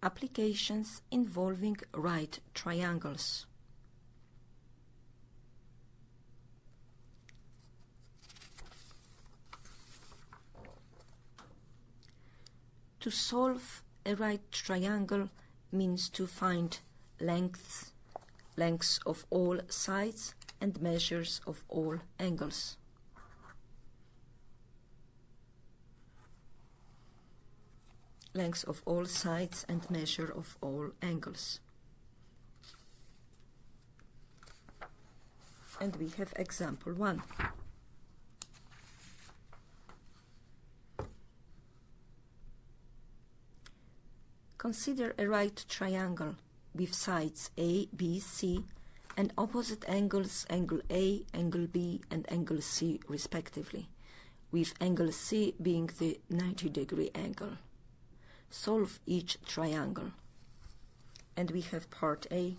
Applications involving right triangles. To solve a right triangle means to find lengths of all sides and measures of all angles. Lengths of all sides and measure of all angles. And we have example 1. Consider a right triangle with sides A, B, C, and opposite angles, angle A, angle B, and angle C respectively, with angle C being the 90-degree angle. Solve each triangle. And we have part A.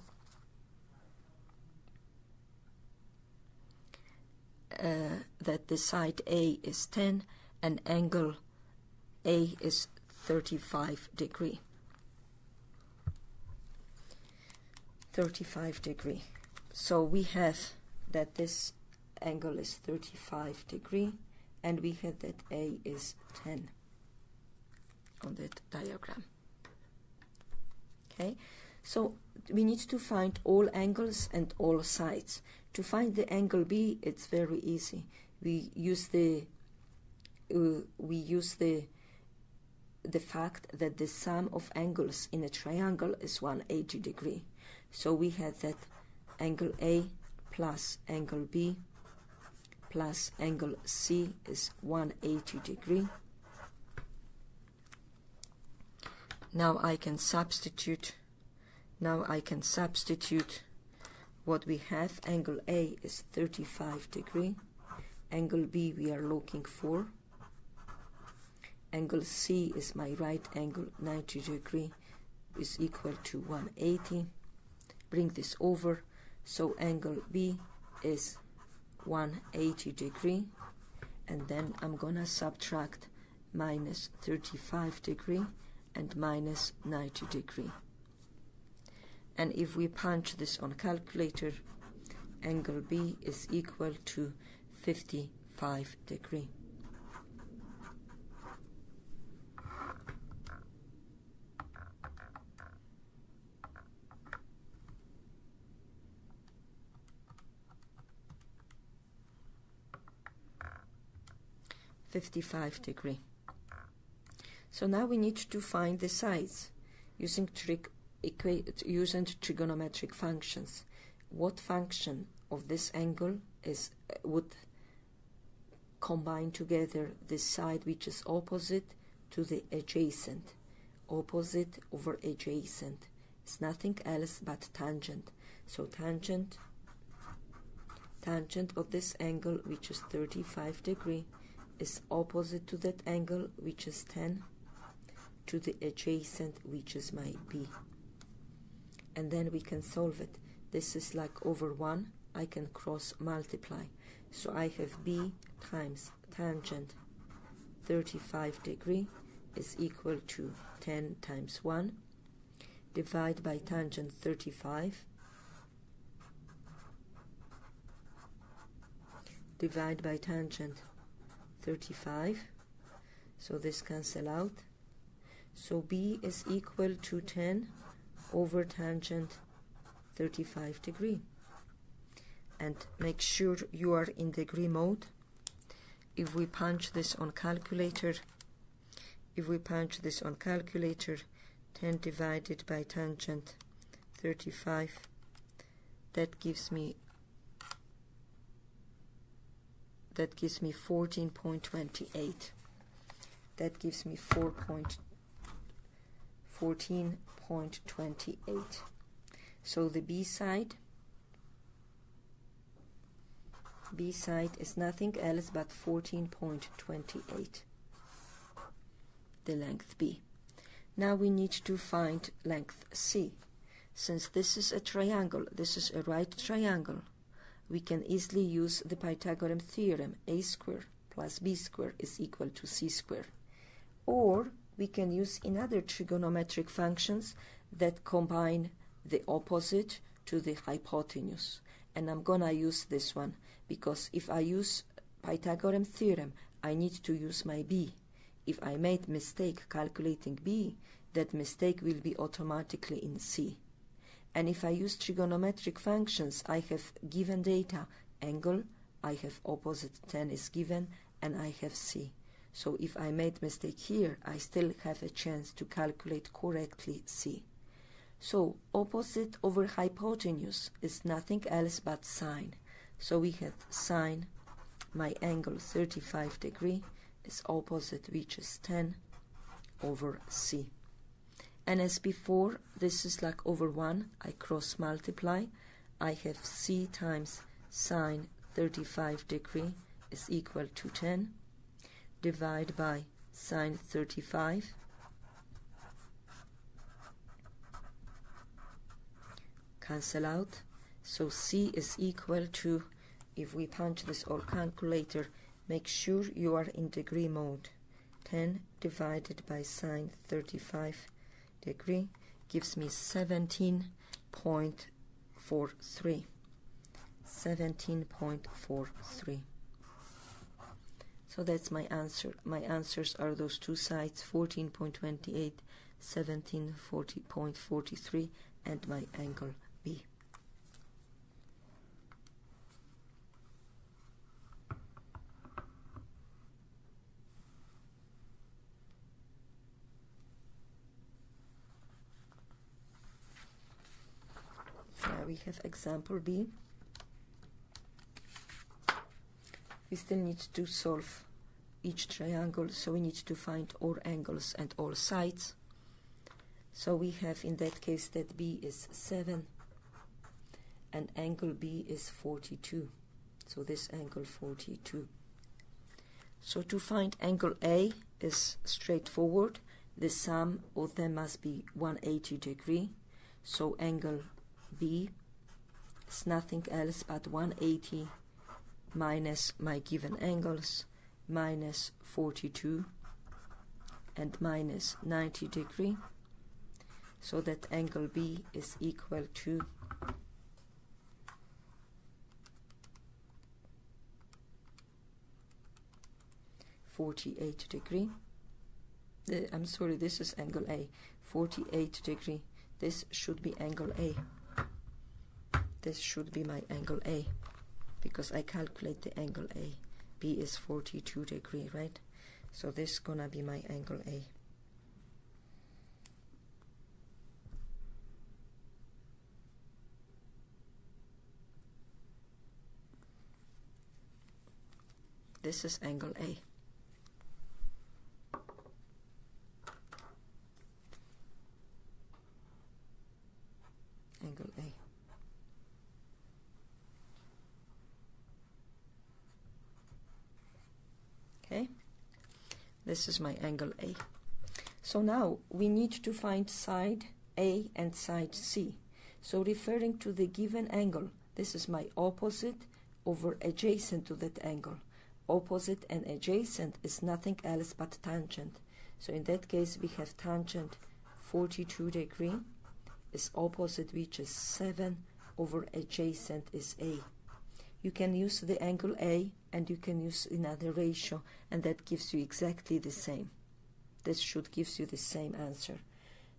That the side A is 10 and angle A is 35 degree. 35 degree. So we have that this angle is 35 degree and we have that A is 10 on that diagram. Okay, so we need to find all angles and all sides. To find the angle B, it's very easy. We use the fact that the sum of angles in a triangle is 180 degree. So we have that angle A plus angle B plus angle C is 180 degree. Now I can substitute what we have. Angle A is 35 degree. Angle B we are looking for. Angle C is my right angle, 90 degree, is equal to 180. Bring this over, so angle B is 180 degree, and then I'm gonna subtract minus 35 degree and minus 90 degree. And if we punch this on calculator, angle B is equal to 55 degree. So now we need to find the sides using trigonometric functions. What function of this angle would combine together the side which is opposite to the adjacent? Opposite over adjacent is nothing else but tangent. So tangent of this angle which is 35 degree is opposite to that angle which is 10 to the adjacent which is my B. And then we can solve it. This is like over 1, I can cross multiply. So I have B times tangent 35 degree is equal to 10 times 1. Divide by tangent 35. Divide by tangent 35. So this cancel out. So B is equal to 10 over tangent 35 degree. And make sure you are in degree mode. If we punch this on calculator, 10 divided by tangent 35, that gives me 14.28. That gives me 14.28. So the B side is nothing else but 14.28, the length B. Now we need to find length C. Since this is a triangle, this is a right triangle, we can easily use the Pythagorean theorem, a square plus b square is equal to c square. Or we can use another trigonometric functions that combine the opposite to the hypotenuse. And I'm gonna use this one because if I use Pythagorean theorem, I need to use my b. If I made mistake calculating b, that mistake will be automatically in c. And if I use trigonometric functions, I have given data, angle, I have opposite tan is given, and I have c. So if I made mistake here, I still have a chance to calculate correctly c. So opposite over hypotenuse is nothing else but sine. So we have sine, my angle 35 degree is opposite, which is 10 over c. And as before, this is like over 1, I cross multiply. I have c times sine 35 degree is equal to 10. Divide by sine 35. Cancel out. So c is equal to, if we punch this or calculator, make sure you are in degree mode. 10 divided by sine 35 degree gives me 17.43. 17.43. So that's my answer. My answers are those two sides, 14.28, 17.43, and my angle B. Now we have example B. We still need to solve each triangle, so we need to find all angles and all sides. So we have in that case that B is 7 and angle B is 42. So this angle 42. So to find angle A is straightforward. The sum of them must be 180 degree. So angle B is nothing else but 180 minus my given angles, minus 42 and minus 90 degree, so that angle B is equal to 48 degree. I'm sorry, this is angle A, 48 degree. This should be angle A. This should be my angle A, because I calculate the angle A. B is 42 degree, right? So this is gonna be my angle A. This is angle A. Angle A. Okay, this is my angle A. So now we need to find side A and side C. So referring to the given angle, this is my opposite over adjacent to that angle. Opposite and adjacent is nothing else but tangent. So in that case we have tangent 42 degree is opposite, which is 7 over adjacent is A. You can use the angle A and you can use another ratio, and that gives you exactly the same. This should give you the same answer.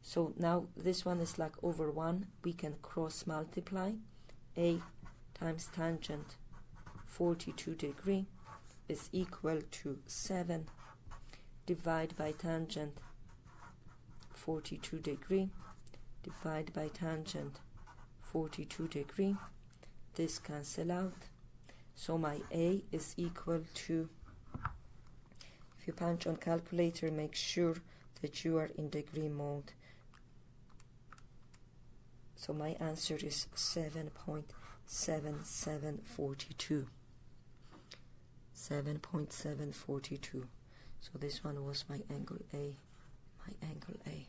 So now this one is like over 1. We can cross multiply. A times tangent 42 degree is equal to 7. Divide by tangent 42 degree. Divide by tangent 42 degree. This cancel out. So my A is equal to, if you punch on calculator, make sure that you are in degree mode. So my answer is 7.7742. 7.742. So this one was my angle A, my angle A.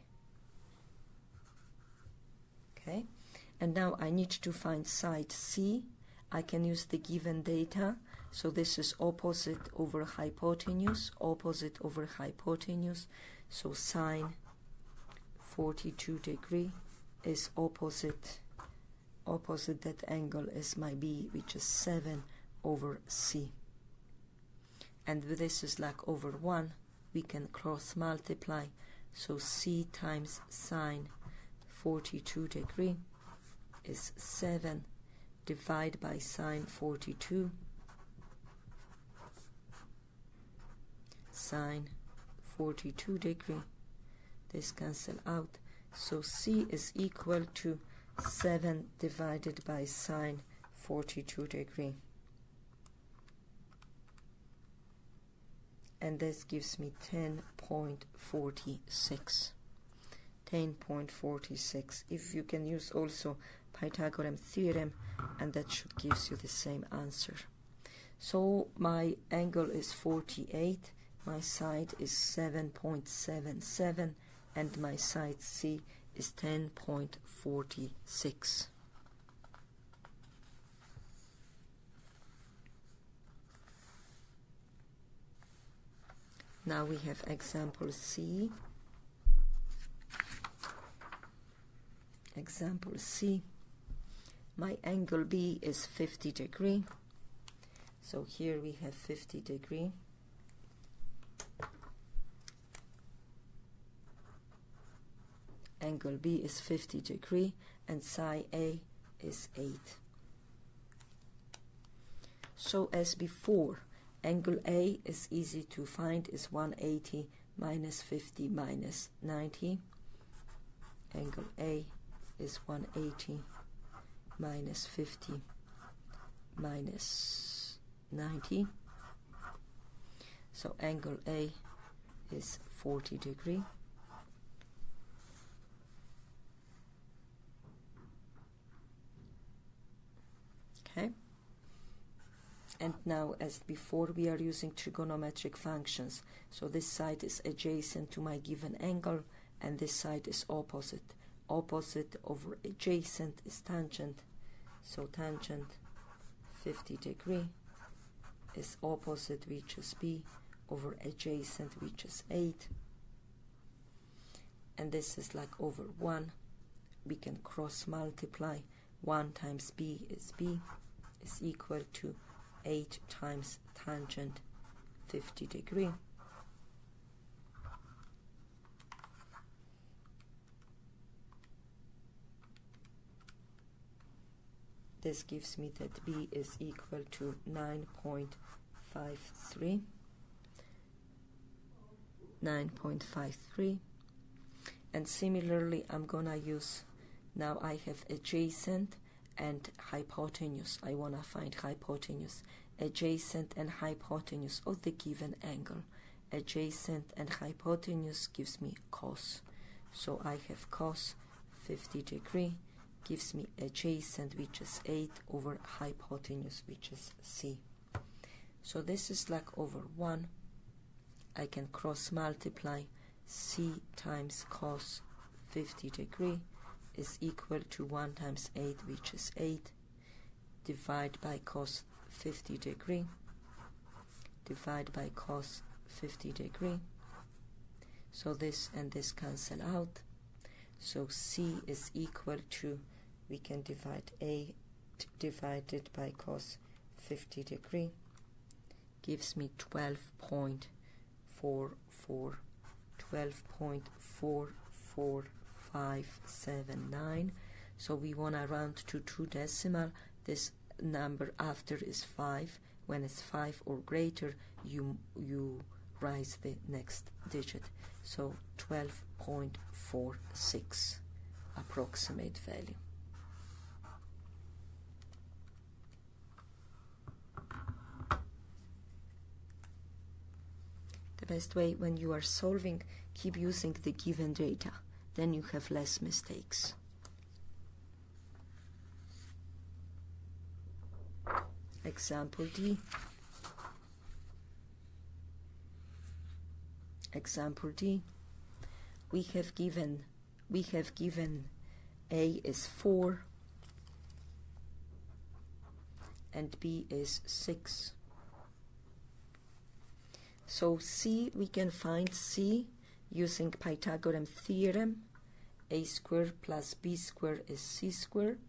Okay, and now I need to find side C. I can use the given data, So this is opposite over hypotenuse, opposite over hypotenuse. So sine 42 degree is opposite that angle is my B, which is 7 over C. And this is like over 1, we can cross multiply. So C times sine 42 degree is 7 divided by sine 42, sine 42 degree. This cancel out. So C is equal to 7 divided by sine 42 degree. And this gives me 10.46. 10.46. If you can use also Pythagorean theorem, and that should give you the same answer. So my angle is 48, my side is 7.77, and my side C is 10.46. Now we have example C. Example C. My angle B is 50 degree. So here we have 50 degree. Angle B is 50 degree and psi A is 8. So as before, angle A is easy to find, is 180 minus 50 minus 90. Angle A is 180 minus 50 minus 90. So angle A is 40 degree. Okay. And now, as before, we are using trigonometric functions. So this side is adjacent to my given angle, and this side is opposite. Opposite over adjacent is tangent. So tangent 50 degree is opposite, which is B, over adjacent, which is 8. And this is like over 1. We can cross multiply. 1 times B is equal to 8 times tangent 50 degree. This gives me that B is equal to 9.53. 9.53. And similarly, I'm gonna use, now I have adjacent and hypotenuse. I want to find hypotenuse. Adjacent and hypotenuse of the given angle. Adjacent and hypotenuse gives me cos. So I have cos 50 degree gives me adjacent, which is 8, over hypotenuse, which is C. So this is like over 1. I can cross multiply. C times cos 50 degree is equal to 1 times 8, which is 8, divide by cos 50 degree, divide by cos 50 degree. So this and this cancel out. So C is equal to, we can divide 8 divided by cos 50 degree, gives me 12.44, 12.44579. So we want to round to 2 decimal. This number after is 5. When it's 5 or greater, you rise the next digit. So 12.46 approximate value. The best way when you are solving, keep using the given data. Then you have less mistakes. Example D. Example D. We have given A is 4 and B is 6. So C, we can find C using Pythagorean theorem. A squared plus B squared is C squared.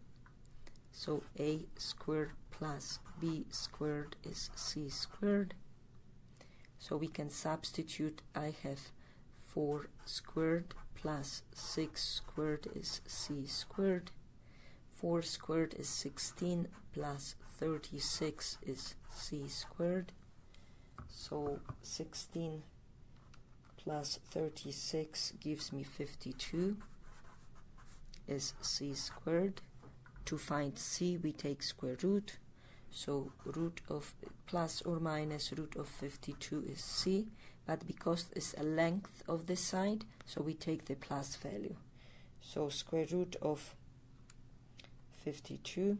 So A squared plus B squared is C squared. So we can substitute. I have 4 squared plus 6 squared is C squared. 4 squared is 16 plus 36 is C squared. So 16 plus 36 gives me 52 is C squared. To find C, we take square root. So root of plus or minus root of 52 is C. But because it's a length of the side, so we take the plus value. So square root of 52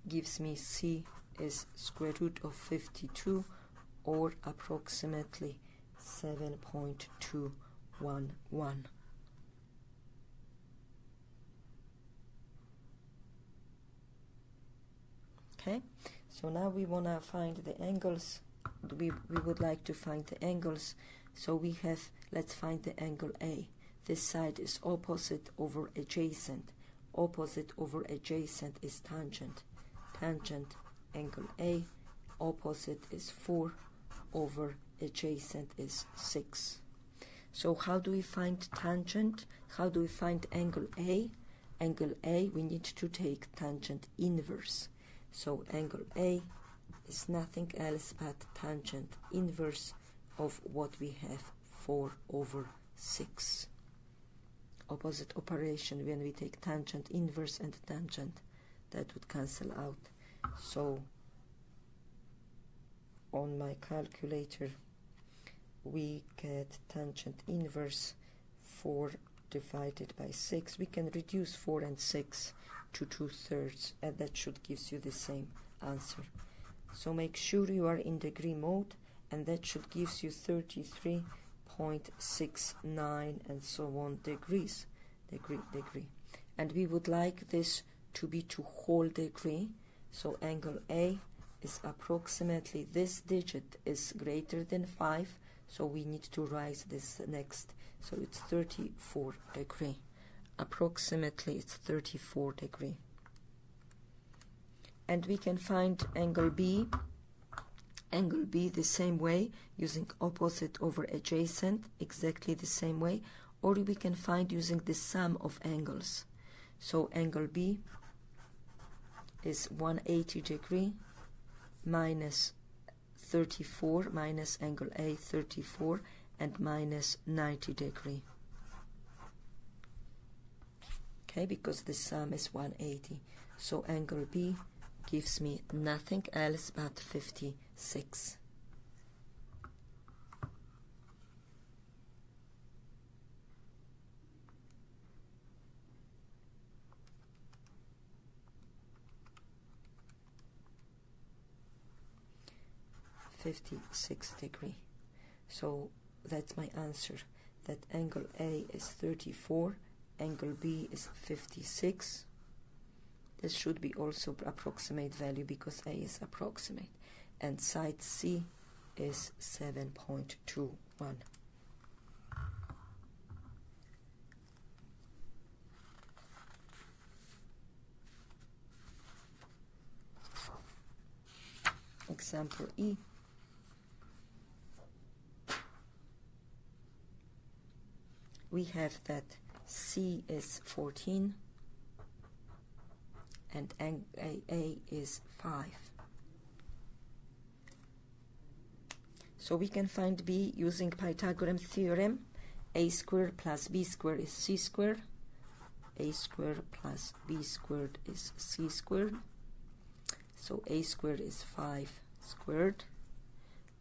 gives me C is square root of 52, or approximately 7.211. Okay, so now we want to find the angles. We would like to find the angles. So we have, let's find the angle A. This side is opposite over adjacent. Opposite over adjacent is tangent. Tangent angle A. Opposite is 4 over adjacent is 6. So how do we find tangent? How do we find angle A? Angle A, we need to take tangent inverse. So angle A is nothing else but tangent inverse of what we have, 4 over 6. Opposite operation, when we take tangent inverse and tangent, that would cancel out. So on my calculator we get tangent inverse 4 divided by 6. We can reduce 4 and 6 to 2/3, and that should give you the same answer. So make sure you are in degree mode, and that should give you 33.69 and so on degrees. Degree. And we would like this to be to whole degree. So angle A is approximately, this digit is greater than 5, so we need to rise this next. So it's 34 degree. Approximately it's 34 degree. And we can find angle B the same way, using opposite over adjacent, exactly the same way, or we can find using the sum of angles. So angle B is 180 degree minus 34 minus angle A 34 and minus 90 degree. Okay, because the sum is 180. So angle B gives me nothing else but 56. Degree. So that's my answer, that angle A is 34, angle B is 56. This should be also approximate value because A is approximate, and side C is 7.21. Example E. We have that C is 14 and A is 5. So we can find B using Pythagorean theorem. A squared plus B squared is C squared. A squared plus B squared is C squared. So A squared is 5 squared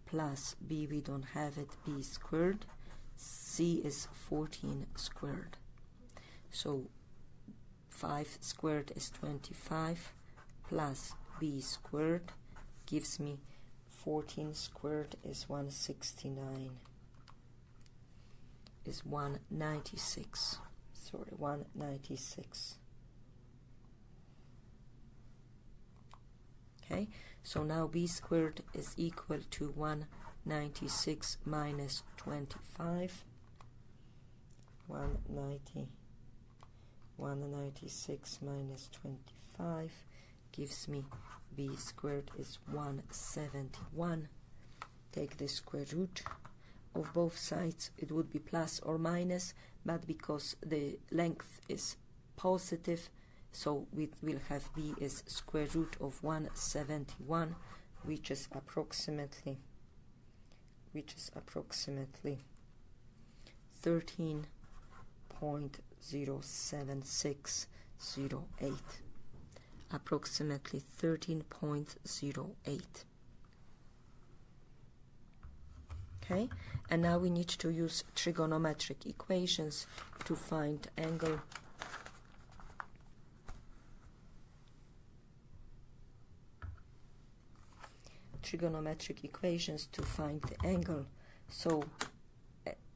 plus B, we don't have it, B squared. C is 14 squared. So 5 squared is 25 plus B squared gives me 14 squared is 169, is 196. Sorry, 196. Okay, so now b squared is equal to 196 minus 25. 196 minus 25 gives me b squared is 171. Take the square root of both sides. It would be plus or minus, but because the length is positive, so we will have b is square root of 171, which is approximately 13.07608. Approximately 13.08. Okay, and now we need to use trigonometric equations to find angle. Trigonometric equations to find the angle. So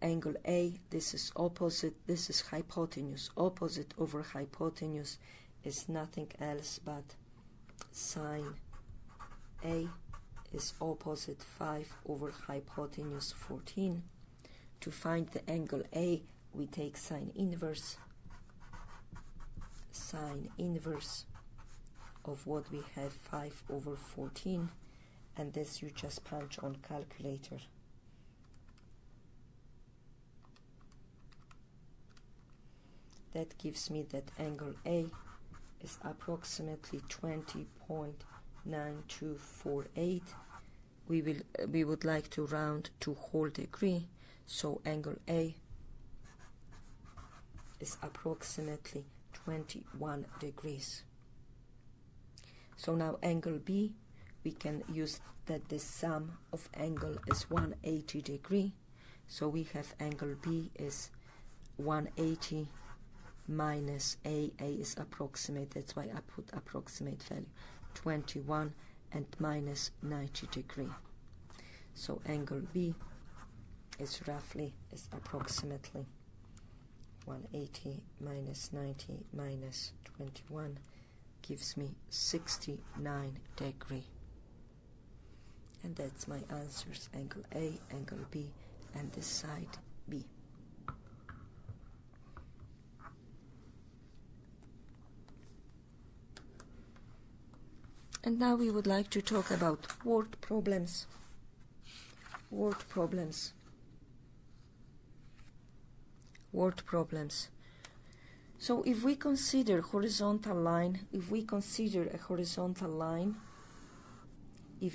angle A, this is opposite, this is hypotenuse. Opposite over hypotenuse is nothing else but sine A is opposite 5 over hypotenuse 14. To find the angle A, we take sine inverse of what we have, 5 over 14, and this you just punch on calculator. That gives me that angle A is approximately 20.9248. We would like to round to whole degree, so angle A is approximately 21 degrees. So now angle B, we can use that the sum of angle is 180 degree. So we have angle B is 180 minus A is approximate, that's why I put approximate value, 21 and minus 90 degree. So angle B is approximately 180 minus 90 minus 21 gives me 69 degree. And that's my answers, angle A, angle B, and this side B. And now we would like to talk about word problems. Word problems. So if we consider horizontal line, if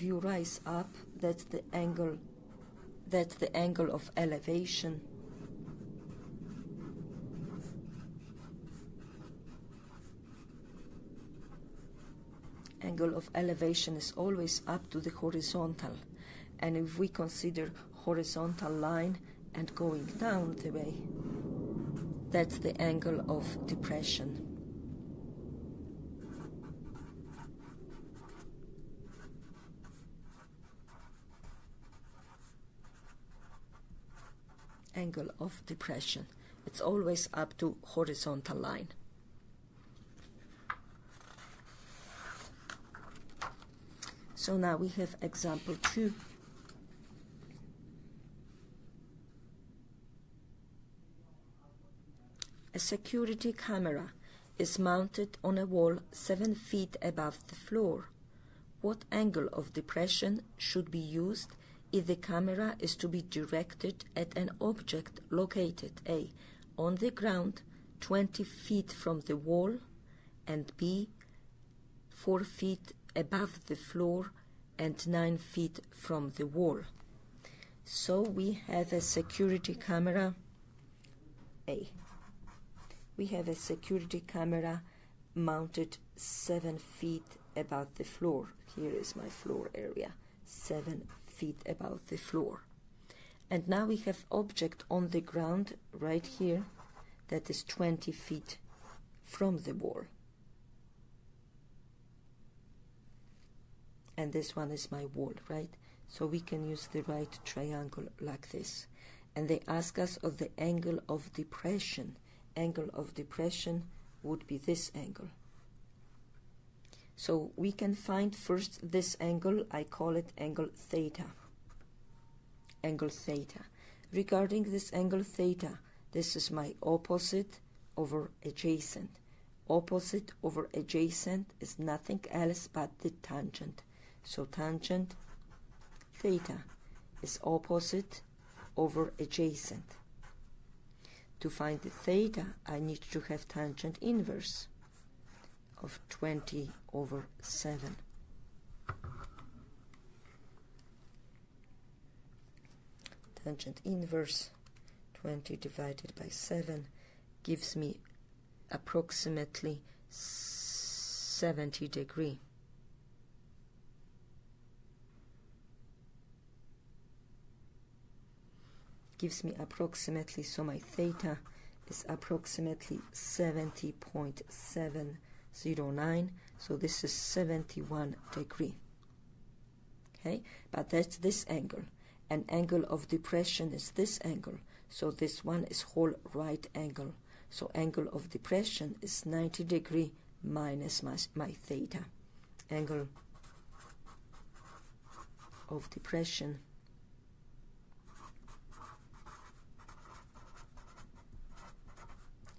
you rise up, that's the angle of elevation. Angle of elevation is always up to the horizontal, and if we consider horizontal line and going down the way, that's the angle of depression. Angle of depression. It's always up to horizontal line. So now we have example 2. A security camera is mounted on a wall 7 feet above the floor. What angle of depression should be used if the camera is to be directed at an object located A, on the ground 20 feet from the wall, and B, 4 feet above the floor and 9 feet from the wall? So we have a security camera A. We have a security camera mounted 7 feet above the floor. Here is my floor area, 7 feet above the floor. And now we have object on the ground right here that is 20 feet from the wall. And this one is my wall, right? So we can use the right triangle like this. And they ask us of the angle of depression. Angle of depression would be this angle. So we can find first this angle. I call it angle theta. Angle theta. Regarding this angle theta, this is my opposite over adjacent. Opposite over adjacent is nothing else but the tangent. So tangent theta is opposite over adjacent. To find the theta, I need to have tangent inverse of 20 over 7. Tangent inverse 20 divided by 7 gives me approximately 70 degrees. Gives me approximately, so my theta is approximately 70.709, so this is 71 degrees. Okay, but that's this angle. An angle of depression is this angle, so this one is whole right angle. So angle of depression is 90 degrees minus my theta. Angle of depression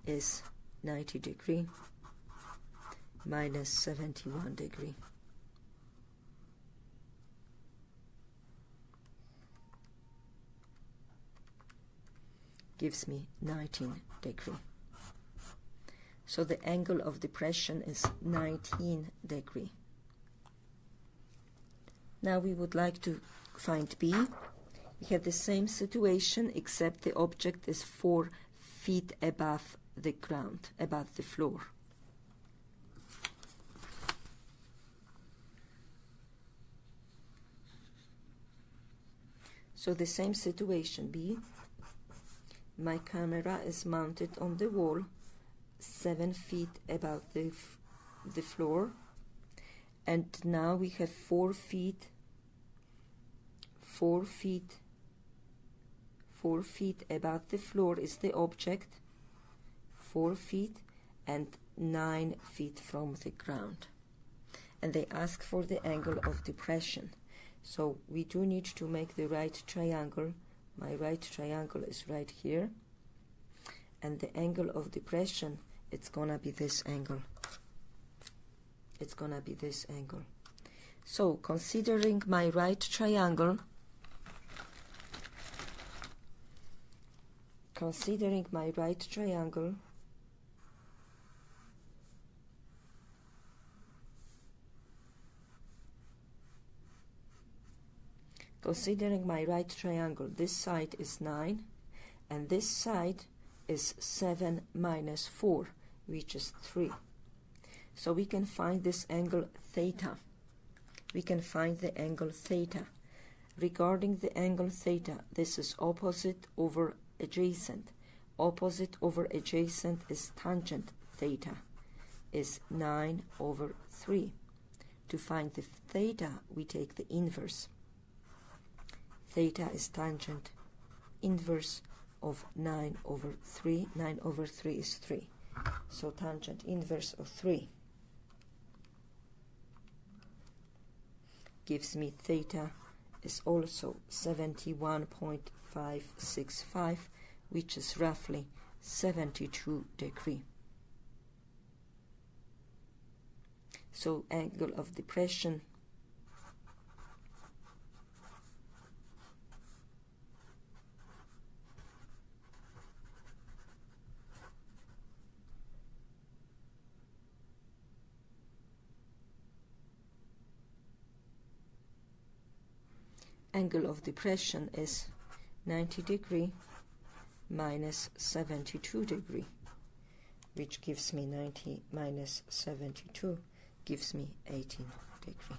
is 90 degrees minus 71 degrees. Gives me 19 degrees. So the angle of depression is 19 degrees. Now we would like to find B. We have the same situation except the object is 4 feet above the ground, above the floor. So the same situation B. My camera is mounted on the wall 7 feet above the floor, and now we have 4 feet above the floor is the object, 4 feet and 9 feet from the ground, and they ask for the angle of depression. So we do need to make the right triangle. My right triangle is right here, and the angle of depression, it's gonna be this angle. It's gonna be this angle. So considering my right triangle, considering my right triangle, this side is 9 and this side is 7 minus 4, which is 3. So we can find this angle theta. We can find the angle theta. Regarding the angle theta, this is opposite over adjacent. Opposite over adjacent is tangent theta, is 9 over 3. To find the theta, we take the inverse. Theta is tangent inverse of 9 over 3. 9 over 3 is 3. So tangent inverse of 3 gives me theta is also 71.565, which is roughly 72 degrees. So angle of depression is 90 degrees minus 72 degrees, which gives me 90 minus 72 gives me 18 degrees.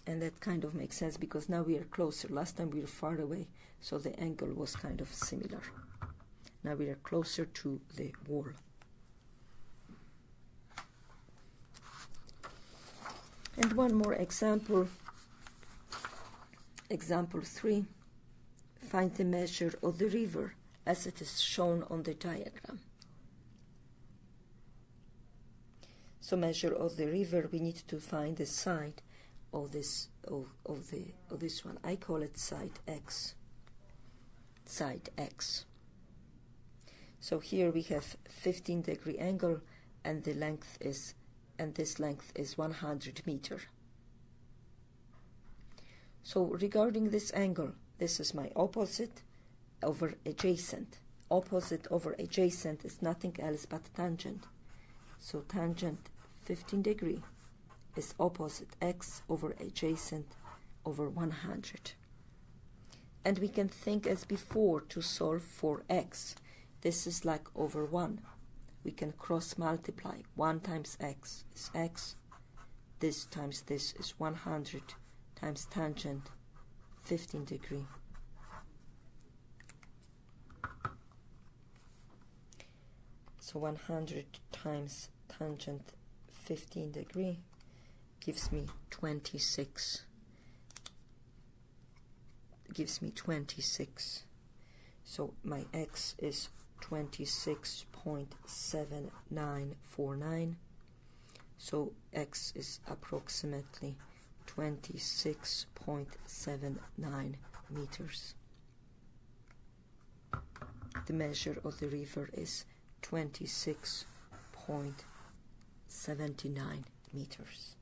And that kind of makes sense because now we are closer. Last time we were far away, so the angle was kind of similar. Now we are closer to the wall. And one more example. Example 3. Find the measure of the river as it is shown on the diagram. So measure of the river, we need to find the side of this one. I call it side X. Side X. So here we have 15-degree angle, and the length is, and this length is 100 meter. So regarding this angle, this is my opposite over adjacent. Opposite over adjacent is nothing else but tangent. So tangent 15 degree is opposite X over adjacent over 100. And we can think as before to solve for X. This is like over 1. We can cross multiply. 1 times X is X. This times this is 100 times tangent 15 degree. So 100 times tangent 15 degree gives me 26. Gives me 26. So my X is 26.7949. So X is approximately 26.79 meters. The measure of the river is 26.79 meters.